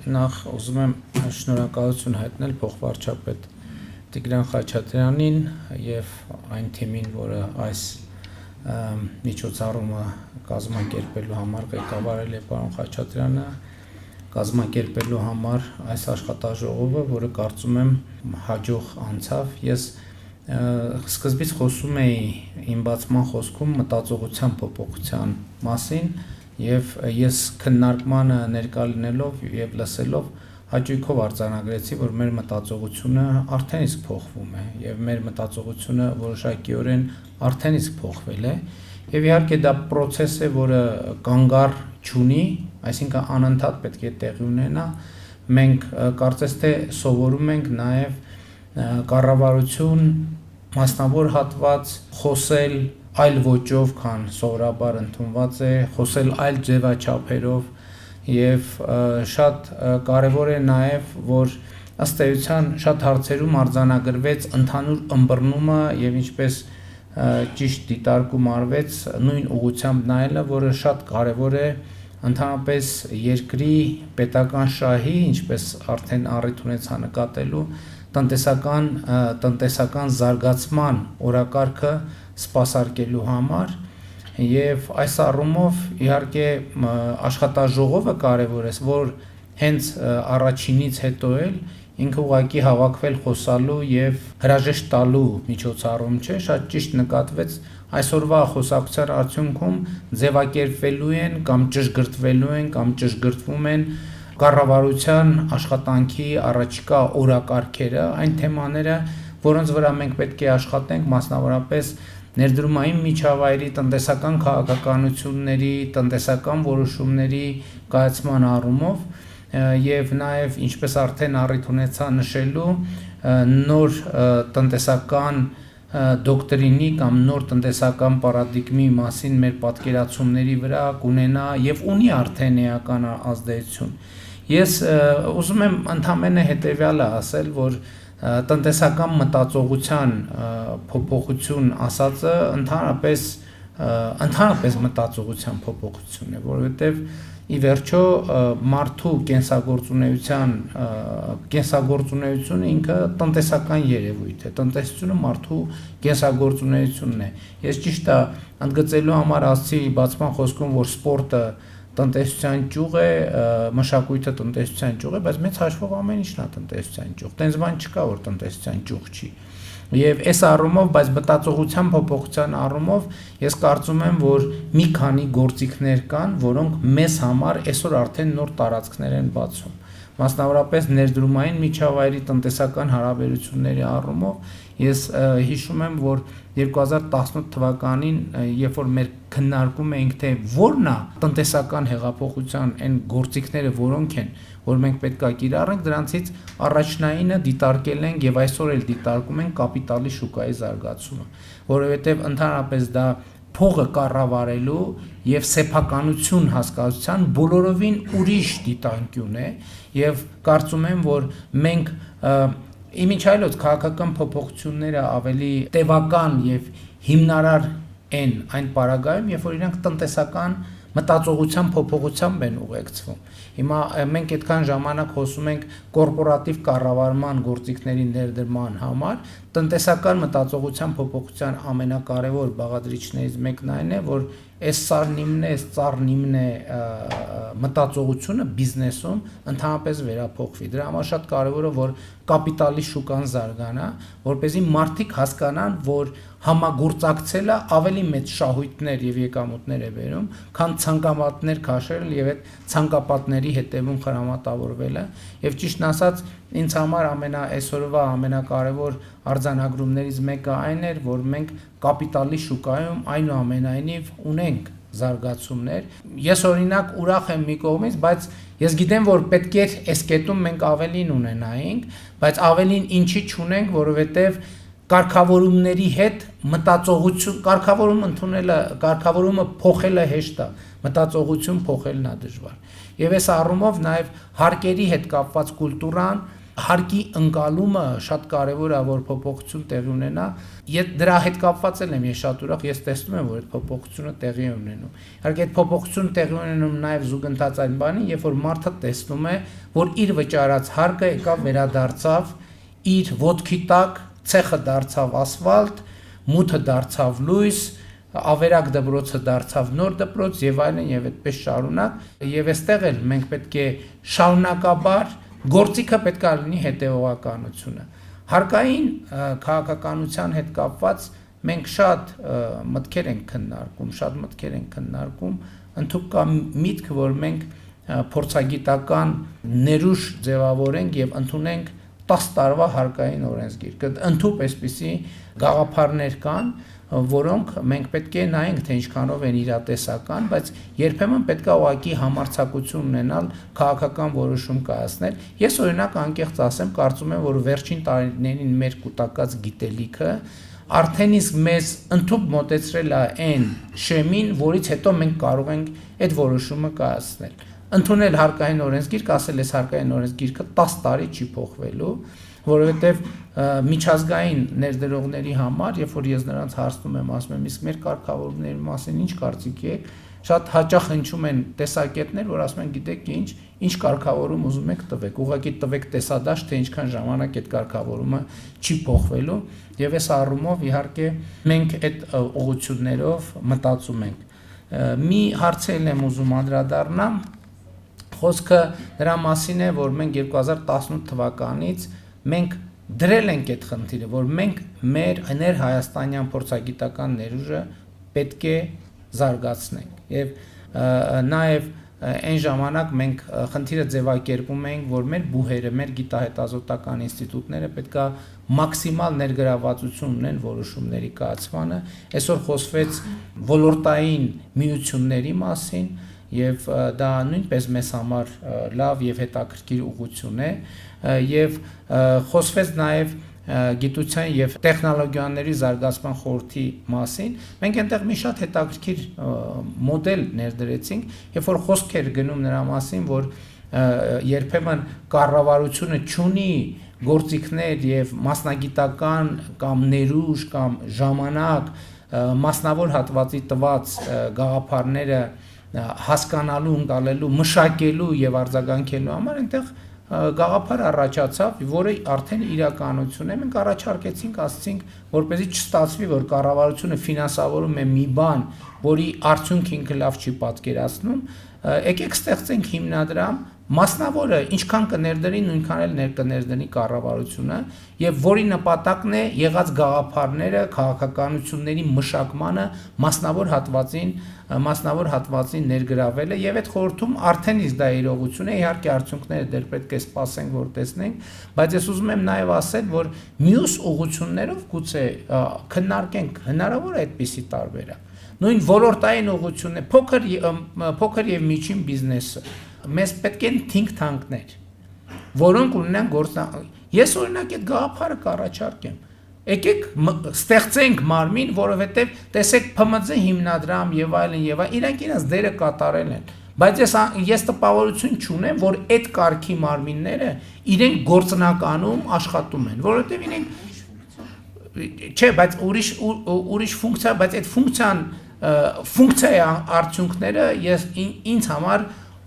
նախ ուզում եմ շնորհակալություն հայտնել փոխվարչապետ Տիգրան Խաչատրյանին եւ այն թիմին, որը այս միջոցառումը կազմակերպելու համար ղեկավարել է պարոն Խաչատրյանը, կազմակերպելու համար այս աշխատաժողովը, որը կարծում եմ հաջող անցավ։ Ես սկզբից խոսում էի իմ բացման խոսքում մտածողության փոփոխության մասին եւ ես քննարկմանը ներկա լինելով եւ լսելով հաճույքով արձանագրեցի, որ մեր մտածողությունը արդեն իսկ փոխվում է եւ մեր մտածողությունը որոշակիորեն արդեն իսկ փոխվել է եւ իհարկե դա process է, որը կանգառ չունի, այսինքն անընդհատ պետք է տեղի ունենա։ Մենք կարծես թե սովորում ենք նաեւ կառավարություն մասնավոր հատված խոսել այլ ոճով, քան սովորաբար ընդունված է, խոսել այլ ձևաչափերով եւ շատ կարեւոր է նաեւ, որ ըստ էության շատ հարցերում արձանագրվեց ընդհանուր ըմբռնումը եւ ինչպես ճիշտ դիտարկում արվեց նույն ուղղությամբ նայելը, որը շատ կարեւոր է ընդհանրապես երկրի պետական շահի, ինչպես արդեն առիթ ունեցա նկատելու, տնտեսական զարգացման օրակարգը սպասարկելու համար եւ այս առումով իհարկե աշխատաժողովը կարեւոր է, որ հենց առաջինից հետո էլ ինքը ուղղակի հավաքվել խոսալու եւ հրաժեշտ տալու միջոցառում չէ, շատ ճիշտ նկատվեց այսօրվա խոսակցության արդյունքում ձևակերպվելու են կամ ճշգրտվելու են կամ ճշգրտվում են կառավարության աշխատանքի առաջիկա օրակարգերը, այն թեմաները, որոնց վրա մենք պետք է աշխատենք, մասնավորապես ներդրումային միջավայրի տնտեսական քաղաքականությունների, տնտեսական որոշումների կայացման առումով եւ նաեւ ինչպես արդեն առիթ ունեցա նշելու նոր տնտեսական դոկտրինի կամ նոր տնտեսական պարադիգմի մասին մեր պատկերացումների վրա կունենա եւ ունի արդեն էական ազդեցություն։ Ես ուզում եմ ընդհանրապես հետեւյալը ասել, որ տնտեսական մտածողության փոփոխություն ասածը ընդհանրապես մտածողության փոփոխություն է, որովհետեւ ի վերջո մարդու կենսագործունեությունը ինքը տնտեսական երևույթ է, տնտեսությունը մարդու կենսագործունեությունն է։ Ես ճիշտ է ընդգծելու համար ասացի բացման խոսքում, որ սպորտը տնտեսության ճյուղ է, մշակույթը տնտեսության ճյուղ է, բայց մեծ հաշվով ամեն ինչն է տնտեսության ճյուղ։ Տենց բան չկա, որ տնտեսության ճյուղ չի։ Եվ այս առումով, բայց մտածողության փոփոխության առումով ես կարծում եմ, որ մի քանի գործիքներ կան, որոնք մեզ համար այսօր արդեն նոր տարածքներ են բացում։ Մասնավորապես ներդրումային միջավայրի տնտեսական հարաբերությունների առումով ես հիշում եմ, որ 2018 թվականին, երբ որ մեր քննարկում էինք, թե որն է տնտեսական հեղափոխության այն գործիքները, որոնք են, որ մենք պետք է կիրառենք, դրանցից առաջնայինը դիտարկել ենք եւ այսօր էլ դիտարկում ենք կապիտալի շուկայի զարգացումը, որովհետեւ ընդհանրապես դա փողը կառավարելու եւ սեփականություն հասկացության բոլորովին ուրիշ դիտանկյուն է եւ կարծում եմ, որ մենք իմիջայլոց քաղաքական փոփոխությունները ավելի տևական եւ հիմնարար են այն պարագայում, երբ որ իրենք տնտեսական մտածողության փոփոխությամբ են ուղեկցվում։ Հիմա մենք այդքան ժամանակ խոսում ենք կորպորատիվ կառավարման գործիքների ներդրման համար, տնտեսական մտածողության փոփոխության ամենակարևոր բաղադրիչներից մեկն այն է, որ այս ծառնիմն է մտածողությունը բիզնեսում ընդհանրապես վերափոխվի։ Դրա համար շատ կարևոր է, որ կապիտալի շուկան զարգանա, որպեսզի մարդիկ հասկանան, որ համագործակցելը ավելի մեծ շահույթներ եւ եկամուտներ է բերում, քան ցանկապատներ քաշելը եւ այդ ցանկապատների հետևում խրամատավորվելը։ Եվ ճիշտն ասած, ինձ համար այսօրվա ամենակարևոր արձանագրումներից մեկը այն էր, որ մենք կապիտալի շուկայում այնուամենայնիվ ունենք զարգացումներ։ Ես օրինակ ուրախ եմ մի կողմից, բայց ես գիտեմ, որ պետք է այս կետում մենք ավելին ունենայինք, բայց ավելին ինչի չունենք, որովհետեւ կարգավորումների հետ մտածողություն, կարգավորումը փոխելը հեշտ է, մտածողություն փոխելն է դժվար։ Եվ այս առումով նաև հարկերի հետ կապված կուլտուրան հարկի ընկալումը շատ կարևոր է, որ փոփոխություն տեղի ունենա։ Դրա հետ կապված եմ ես շատ ուրախ, ես տեսնում եմ, որ այդ փոփոխությունը տեղի է ունենում։ Իհարկե այդ փոփոխությունը տեղի ունենում նաև զուգընթաց այն բանին, երբ որ մարդը տեսնում է, որ իր վճարած հարկը եկավ վերադարձավ իր ոտքի տակ, ցեխը դարձավ ասֆալտ, մութը դարձավ լույս, ավերակ դպրոցը դարձավ նոր դպրոց եւ այլն եւ այդպես շարունակ, եւ այստեղ էլ մենք պետք է շարունակաբար գործիքը պետք է լինի հետևողականությունը։ Հարկային քաղաքականության հետ կապված մենք շատ մտքեր ենք քննարկում, ընդհանուր կա միտք, որ մենք փորձագիտական ներուժ ձևավորենք եւ ընդունենք 10 տարվա հարկային օրենսգիր։ Ընդհանուր այսպիսի գաղափարներ կան, որոնք մենք պետք է նայենք, թե ինչքանով են իրատեսական, բայց երբեմն պետք է ուղղակի համարձակություն ունենալ քաղաքական որոշում կայացնել։ Ես օրինակ անկեղծ ասեմ, կարծում եմ, որ վերջին տարիներին մեր կուտակած գիտելիքը արդեն իսկ մեզ ընդհանուր մոտեցրել է այն շեմին, որից հետո մենք կարող ենք այդ որոշումը կայացնել։ Ընդունել հարկային օրենսգիր, ասել ես հարկային օրենսգիրքը 10 տարի չի փոխվելու, որովհետև միջազգային ներդրողների համար, երբ որ ես նրանց հարցնում եմ, ասում եմ, իսկ մեր կարգավորումների մասին ինչ կարծիք եք, շատ հաճախ հնչում են տեսակետներ, որ ասում են, գիտեք ինչ կարգավորում ուզում եք տվեք, ուղղակի տվեք տեսադաշտ, թե ինչքան ժամանակ այդ կարգավորումը չի փոխվելու, եւ այս առումով իհարկե մենք այդ ուղղություններով մտածում ենք։ Մի հարցել եմ ուզում անդրադառնամ, խոսքը նրա մասին է, որ մենք 2018 թվականից մենք դրել ենք այդ խնդիրը, որ մենք մեր ներհայաստանյան փորձագիտական ներուժը պետք է զարգացնենք եւ նաեւ այն ժամանակ մենք խնդիրը ձևակերպում ենք, որ մեր բուհերը, մեր գիտահետազոտական ինստիտուտները պետք է մաքսիմալ ներգրավվածություն ունեն որոշումների կայացմանը։ Այսօր խոսվեց ոլորտային միությունների մասին եւ դա նույնպես մեզ համար լավ եւ հետաքրքիր ուղղություն է եւ խոսվեց նաեւ գիտության եւ տեխնոլոգիաների զարգացման խորհրդի մասին։ Մենք այնտեղ մի շատ հետաքրքիր մոդել ներդրեցինք, երբ որ խոսք էր գնում նրա մասին, որ երբեմն կառավարությունը չունի գործիքներ եւ մասնագիտական կամ ներուժ կամ ժամանակ մասնավոր հատվածի տված գաղափարները հասկանալու, ընկալելու, մշակելու եւ արձագանքելու համար այնտեղ գաղափար առաջացավ, որը արդեն իրականություն է։ Մենք առաջարկեցինք, ասացինք, որպեսզի չստացվի, որ կառավարությունը ֆինանսավորում է մի բան, որի արդյունքը ինքը լավ չի պատկերացնում, եկեք ստեղծենք հիմնադրամ, մասնավորը ինչքան կներդրի, նույնքան էլ կներդրի կառավարությունը, եւ որի նպատակն է եղած գաղափարները, քաղաքականությունների մշակմանը մասնավոր հատվածին ներգրավելը, եւ այդ խորհրդում արդեն իսկ դա իրողություն է, իհարկե արդյունքները դեռ պետք է սպասենք, որ տեսնենք, բայց ես ուզում եմ նաեւ ասել, որ մյուս ուղղություններով գուցե քննարկենք հնարավոր է այդպիսի տարբերակ։ Նույն ոլորտային ուղղությունն է, փոքր եւ միջին բիզնեսը։ Մեզ պետք են think tank-ներ, որոնք ունենան Ես օրինակ այդ գաղափարը կառաջարկեմ։ Եկեք ստեղծենք մարմին, որովհետև տեսեք ՓՄԶ հիմնադրամ եւ այլն, իրանք իրենց դերը կատարել են։ Բայց ես տպավորություն չունեմ, որ այդ կարգի մարմինները իրենք գործնականում աշխատում են, որովհետև իրենք չէ, բայց ուրիշ ֆունկցիա, բայց այդ ֆունկցիայի արդյունքները ինձ համար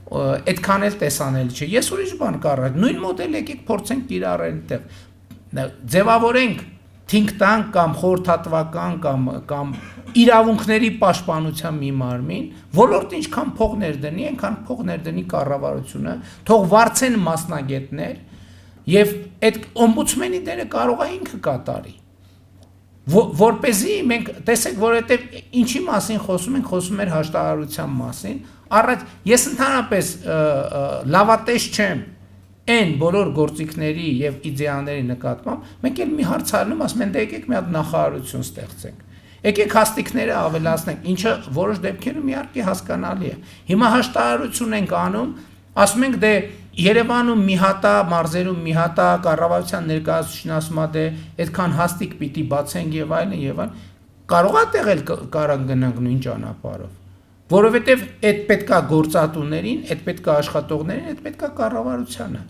այդքան էլ տեսանելի չէ։ Ես ուրիշ բան կառաջարկեմ, նույն մոդել եկեք փորձենք կիրառել այդտեղ։ Ձևավորենք think tank կամ խորհրդատվական կամ իրավունքների պաշտպանության մի մարմին, ոլորտը ինչքան փող ներդնի, այնքան փող ներդնի կառավարությունը, թող վարձեն մասնագետներ եւ այդ օմբուդսմենի դերը կարող է ինքը կատարի։ Որպեսզի մենք տեսեք, որովհետև ինչի մասին խոսում ենք հաշտարարության մասին, առաջ ես ընդհանրապես լավատես չեմ այն բոլոր գործիքների եւ իդեաների նկատմամբ, մենք էլ մի հարցարնում ասում են, դե եկեք մի հատ նախարարություն ստեղծենք։ Եկեք հաստիկները ավելացնենք, ինչը որոշ դեպքերում իհարկե հասկանալի է։ Հիմա հաշտարարություն ենք անում, ասում ենք դե Երևանում մի հատա, մարզերում մի հատա, կառավարության ներկայացուցիչն ասում է դե այդքան հաստիկ պիտի բացենք եւ այլն, կարող է տեղել կարան գնանք նույն ճանապարհով, որովհետեւ այդ պետքա գործատուներին, այդ պետքա աշխատողներին, այդ պետքա կառավարությանը։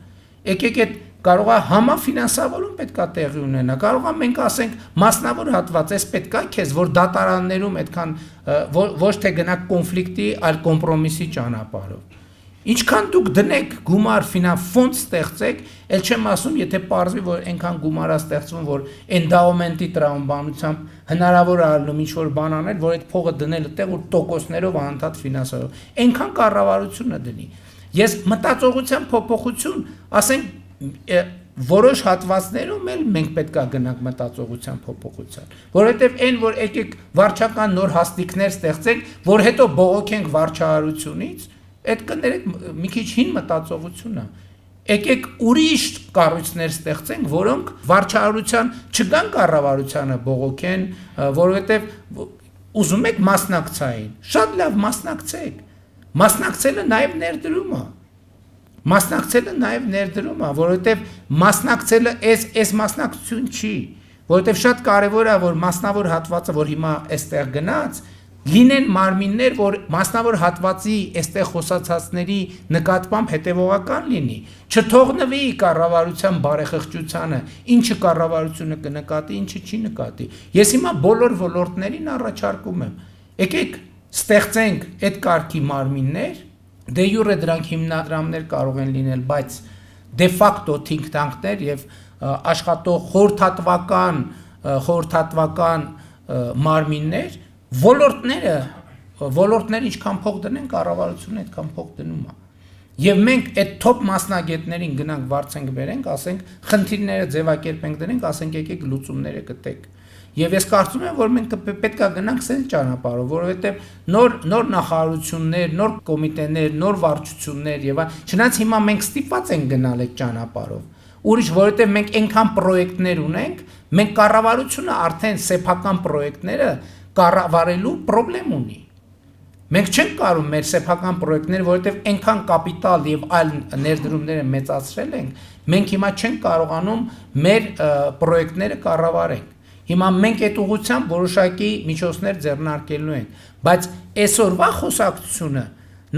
Եկեք այդ կարող է համաֆինանսավորում պետքա տեղի ունենա, կարող է մենք ասենք մասնավոր հատված էս պետքա քեզ, որ դատարաններում այդքան ոչ թե գնաք կոնֆլիկտի, այլ կոմպրոմիսի ճանապարհով։ Ինչքան դուք դնեք գումար ֆոնդ ստեղծեք, ել չեմ ասում, եթե պարզվի, որ այնքան գումար է ստեղծվում, որ էնդաումենտի տրամաբանությամբ հնարավոր է ալնում ինչ-որ բան անել, որ այդ փողը դնել այդտեղ որ տոկոսներով անընդհատ ֆինանսավորում։ Այնքան կառավարությունը դնի։ Ես մտածողության փոփոխություն, ասենք որոշ հատվածներում էլ մենք պետք է գնանք մտածողության փոփոխության, որովհետև այն որ եկեք վարչական նոր հաստիկներ ստեղծենք, որ հետո բողոքենք վարչահարությունից, այդ կներեք մի քիչ հին մտածողություն է։ Եկեք ուրիշ կառույցներ ստեղծենք, որոնք վարչահարության չգան կառավարությանը բողոքեն, որովհետև ուզում եք մասնակցային, շատ լավ մասնակցեք։ Մասնակցելը նաև ներդրում է։ Մասնակցելը նաև ներդրում է, որովհետև մասնակցելը այս մասնակցություն չի, որովհետև շատ կարևոր է, որ մասնավոր հատվածը, որ հիմա այստեղ գնաց, լինեն մարմիններ, որ մասնավոր հատվածի այստեղ խոսացածների նկատմամբ հետևողական լինի, չթողնվի կառավարության բարեխղճությանը, ինչը կառավարությունը կնկատի, ինչը չի նկատի։ Ես հիմա բոլոր ոլորտներին առաջարկում եմ, եկեք ստեղծենք այդ կարգի մարմիններ, դե յուրե դրանք հիմնադրամներ կարող են լինել, բայց դե ֆակտո think tank-ներ եւ աշխատող խորհրդատվական մարմիններ, ոլորտները ինչքան փող դնեն, կառավարությունը այդքան փող դնում է։ Եվ մենք այդ top մասնագետներին գնանք վարձենք բերենք, ասենք խնդիրները ձևակերպենք դնենք, ասենք եկեք լուծումները գտեք։ Եվ ես կարծում եմ, որ մենք պետք է գնանք սել ճանապարհով, որովհետև նոր նախարարություններ, նոր կոմիտեներ, նոր վարչություններ եւ չնայած հիմա մենք ստիպված ենք գնալ այդ ճանապարհով։ Ուրիշ, որովհետև մենք այնքան պրոյեկտներ ունենք, մենք կառավարությունը արդեն սեփական պրոյեկտները կառավարելու խնդրեմ ունի։ Մենք չենք կարող մեր սեփական պրոյեկտները, որովհետև այնքան կապիտալ եւ այլ ներդրումները մեծացրել ենք, մենք հիմա չենք կարողանում մեր պրոյեկտները կառավարենք։ Հիմա մենք այդ ուղղությամբ որոշակի միջոցներ ձեռնարկելու ենք, բայց այսօրվա խոսակցությունը,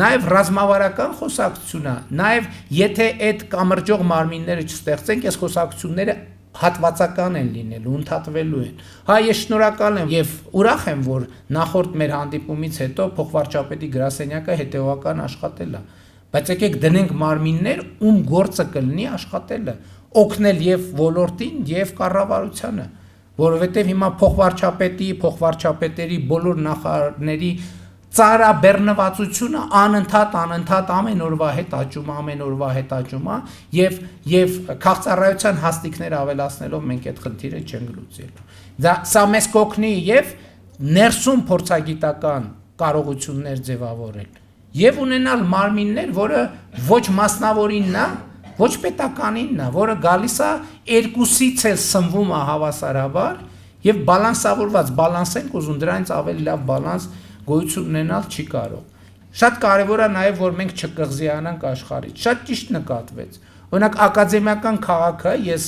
նաև ռազմավարական խոսակցությունը, նաև եթե այդ կամրջող մարմինները չստեղծենք, այս խոսակցությունները հատվածական են լինելու, ընդհատվելու են։ Հա, ես շնորհակալ եմ եւ ուրախ եմ, որ նախորդ մեր հանդիպումից հետո փոխվարչապետի գրասենյակը հետեւական աշխատել է։ Բայց եկեք դնենք մարմիններ, ում գործը կլինի աշխատելը, օգնել եւ ոլորտին եւ կառավարությանը, որովհետեւ հիմա փոխվարչապետերի բոլոր նախարարների ծարաբեռնվածությունը անընդհատ ամեն օրվա հետ աճում է եւ քաղցառայության հաստիկներ ավելացնելով մենք այդ խնդիրը չենք լուծելու։ Սա մեզ կօգնի եւ ներսում փորձագիտական կարողություններ ձևավորել եւ ունենալ մարմիններ, որը ոչ մասնավորինն է, ոչ պետականինն է, որը գալիս է երկուսից էլ սնվում է հավասարաբար եւ բալանսավորված, բալանսենք ուզում դրանից ավելի լավ բալանս գոյություն ունենալ չի կարող։ Շատ կարևոր է նաև, որ մենք չկղզիանանք աշխարհից։ Շատ ճիշտ նկատվեց։ Օրինակ ակադեմիական քաղաքը, ես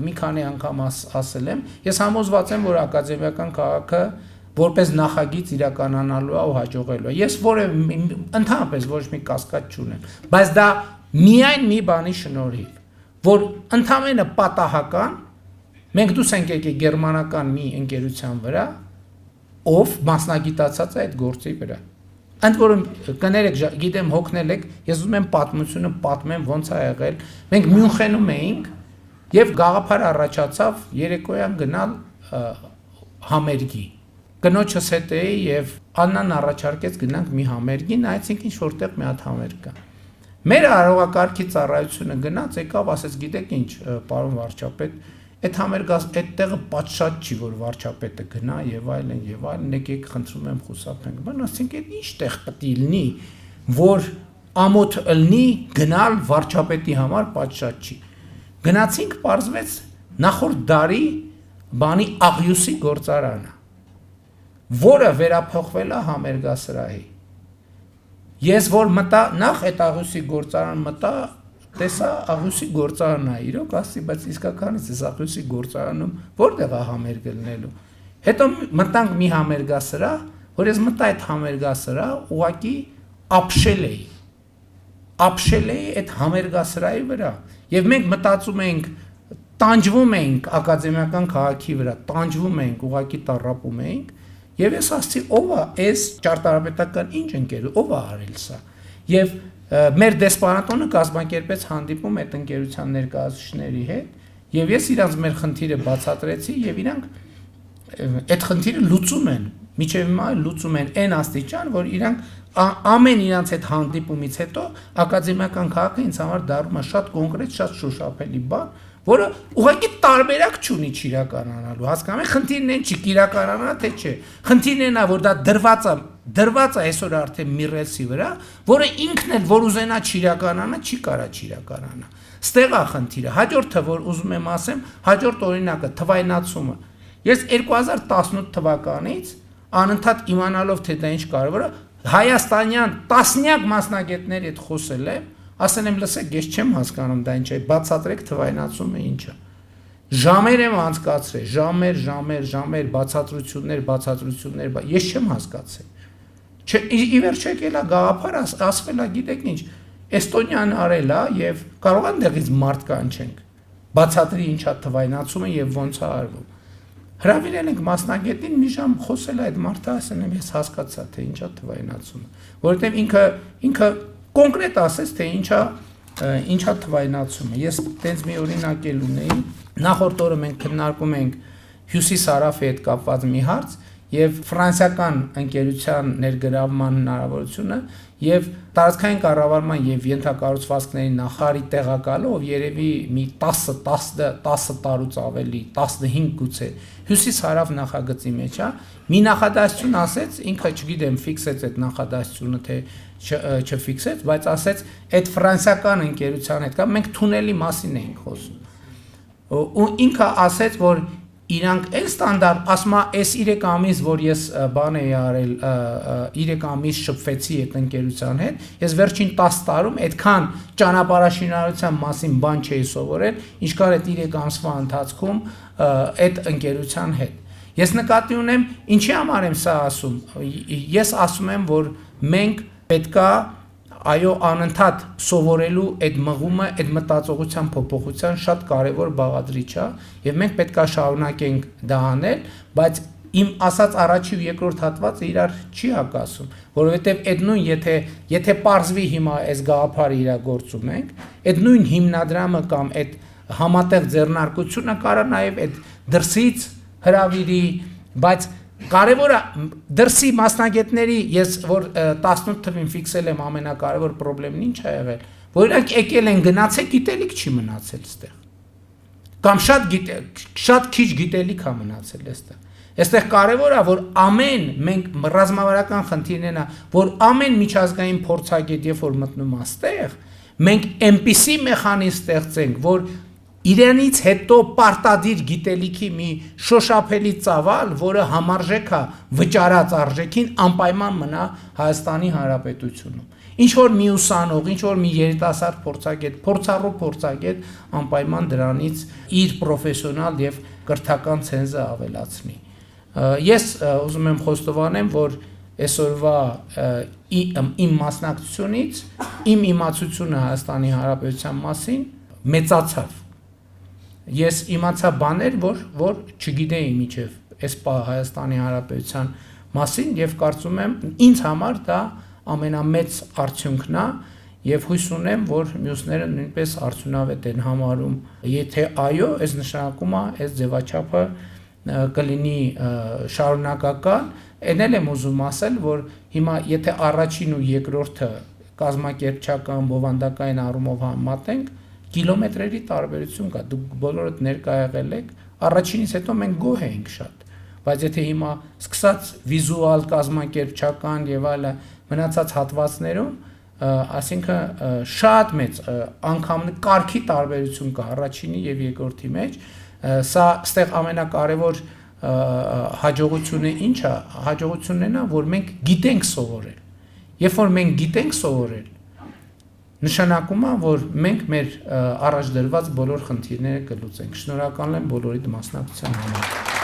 մի քանի անգամ ասել եմ, ես համոզված եմ, որ ակադեմիական քաղաքը որպես նախագիծ իրականանալու է ու հաջողելու է։ Ես ընդհանրապես ոչ մի կասկած չունեմ, բայց դա միայն մի բանի շնորհիվ, որ ընդամենը պատահական մենք դուրս ենք եկել գերմանական մի ընկերության վրա, ով մասնագիտացած է այդ գործի վրա։ Ընդ որում կներեք, գիտեմ հոգնել եք, ես ուզում եմ պատմությունը պատմեմ ոնց է եղել։ Մենք Մյունխենում էինք եւ գաղափար առաջացավ երեկոյան գնալ համերգի։ Կնոջս հետ էի եւ Աննան առաջարկեց գնանք մի համերգի, նայեցինք ինչ որտեղ մի հատ համերգ կա։ Մեր արողակարգի ծառայությունը գնաց, եկավ, ասեց, գիտեք ինչ, պարոն վարչապետ, այդ համերգը այդտեղը պատշաճ չի, որ վարչապետը գնա եւ այլն, եկեք խնդրում եմ խուսափենք։ Բան ասենք, այդ ինչ տեղ պետք է լինի, որ ամոթ ըլնի գնալ վարչապետի համար պատշաճ չի։ Գնացինք, պարզվեց նախորդ դարի բանի աղյուսի գործարանը, որը վերափոխվել է համերգասրահի։ Ես որ մտա, նախ այդ աղյուսի գործարան մտա, տեսա աղյուսի գործարանն է, իրոք ասի, բայց իսկականից այս աղյուսի գործարանում որտեղ է համերգ լինելու։ Հետո մտանք մի համերգասրահ, որ ես մտա այդ համերգասրահ, ուղղակի ապշել էի։ ապշել էի այդ համերգասրահի վրա եւ մենք մտածում ենք տանջվում ենք ակադեմիական քաղաքի վրա, տանջվում ենք, ուղակի տառապում ենք եւ ես ասացի ով է այս ճարտարապետական ինչ ընկերություն, ով է արել սա եւ մեր դեսպանատոնը կազմակերպեց հանդիպում այդ ընկերության ներկայացուցիչների հետ եւ ես իրանց մեր խնդիրը բացատրեցի եւ իրանք այդ խնդիրը լուծում են միջև հիմա լուծում են այն աստիճան որ իրանք ամեն իրանց այդ հանդիպումից հետո ակադեմիական քաղաքը ինձ համար դառնում է շատ կոնկրետ, շատ շոշափելի բան, որը ուղղակի տարբերակ չունի իրականանալու։ Հասկանում եք, խնդիրն այն չի իրականանա թե չէ։ Խնդիրն այն է, որ դա դրված է այսօր արդեն մի ռելսի վրա, որը ինքն էլ որ ուզենա իրականանա, չի կարա իրականանա։ Ստեղ է խնդիրը։ Հաջորդը, որ ուզում եմ ասեմ, հաջորդ օրինակը թվայնացումը։ Ես 2018 թվականից անընդհատ իմանալով թե դա ինչ կարևոր է, հայաստանյան տասնյակ մասնագետների հետ խոսել եմ, ասել եմ լսեք, ես չեմ հասկանում դա ինչ է, բացատրեք թվայնացումը ինչ է։ Ժամեր եմ անցկացրել, ժամեր, բացատրություններ, ես չեմ հասկացել։ Ի վերջո եկել է գաղափար, ասվել է, գիտեք ինչ, Էստոնիան արել է եւ կարող են դեղից մարդ կանչենք։ Բացատրի ինչա թվայնացումը եւ ոնց է արվում։ Հրավիրել ենք մասնագետին, մի ժամ խոսել այդ մարդը, ասել եմ ես հասկացա թե ինչա թվայնացումը, որովհետեւ ինքը կոնկրետ ասեց թե ինչա թվայնացումը։ Ես տենց մի օրինակ էլ ունեի, նախորդ օրը մենք քննարկում ենք Հյուսիս-Հարավի հետ կապված մի հարց եւ ֆրանսիական ընկերության ներգրավման հնարավորությունը եւ տարածքային կառավարման եւ ենթակառուցվածքների նախարարի տեղակալով երևի մի 10 տարուց ավելի 15 գուցե Հյուսիս-Հարավ նախագծի մեջ է մի նախադասություն ասեց ինքը չգիտեմ ֆիքսեց այդ նախադասությունը թե չֆիքսեց բայց ասեց այդ ֆրանսիական ընկերության հետ կա մենք թունելի մասին էինք խոսում ու ինքը ասեց որ իրանք էլ ստանդարտ ասում է այս 3 ամիս որ ես բան էի արել 3 ամիս շփվեցի այդ ընկերության հետ ես վերջին 10 տարում այդքան ճանապարհաշինարարության մասին բան չէի սովորել ինչքան այդ 3 ամսվա ընթացքում այդ ընկերության հետ ես նկատի ունեմ ինչի համար եմ սա ասում ես ասում եմ որ մենք պետքա այո անընդհատ սովորելու այդ մղումը, այդ մտածողության փոփոխության շատ կարևոր բաղադրիչ է եւ մենք պետք է շարունակենք դա անել, բայց իմ ասած առաջի ու երկրորդ հատվածը իրար չի հակասում, որովհետեւ այդ նույն եթե պարզվի հիմա այս գաղափարը իրագործում ենք, այդ նույն հիմնադրամը կամ այդ համատեղ ձեռնարկությունը կարա նաեւ այդ դրսից հրավիրի, բայց կարևորը դրսի մասնագետների ես որ 18 թվին ֆիքսել եմ ամենակարևոր խնդիրն ինչ է եղել որ իրանք եկել են գնացել գիտելիք չի մնացել այստեղ կամ շատ քիչ գիտելիք է մնացել այստեղ կարևորը որ ամեն մենք ռազմավարական խնդիրն է որ ամեն միջազգային փորձագետ երբ որ մտնում է այստեղ մենք այնպիսի մեխանիզմ ստեղծենք որ Իրանից հետո պարտադիր գիտելիքի մի շոշափելի ծավալ, որը համարժեք է վճարած արժեքին անպայման մնա Հայաստանի Հանրապետությունում։ Ինչ որ մի ուսանող, ինչ որ մի երիտասարդ փորձագետ, փորձառու փորձագետ անպայման դրանից իր պրոֆեսիոնալ եւ կրթական ցենզը ավելացնի։ Ես ուզում եմ խոստովանեմ, որ այսօրվա իմ մասնակցությունից իմ իմացությունը Հայաստանի Հանրապետության մասին մեծացավ։ Ես իմացա բաներ, որ չգիտեի մինչև այս Հայաստանի Հանրապետության մասին եւ կարծում եմ ինձ համար դա ամենամեծ արդյունքն է եւ հույս ունեմ, որ մյուսները նույնպես արդյունավետ են համարում։ Եթե այո, այս նշանակում է այս ձևաչափը կլինի շարունակական, այն էլ եմ ուզում ասել, որ հիմա եթե առաջին ու երկրորդը կազմակերպչական բովանդակային առումով համատենք կիլոմետրերի տարբերություն կա, դուք բոլորդ ներկա եղել եք, առաջինից հետո մենք գոհ ենք շատ, բայց եթե հիմա սկսած վիզուալ, կազմակերպչական եւ այլ մնացած հատվածներում, այսինքն շատ մեծ անգամ կարգի տարբերություն կա առաջինի եւ երկրորդի մեջ, սա ստեղ ամենակարևոր հաջողությունը ինչ է, հաջողությունն է, որ մենք գիտենք սովորել, երբ որ մենք գիտենք սովորել նշանակում է, որ մենք մեր առաջ դրված բոլոր խնդիրները կլուծենք։ Շնորհակալ եմ բոլորիդ մասնակցության համար։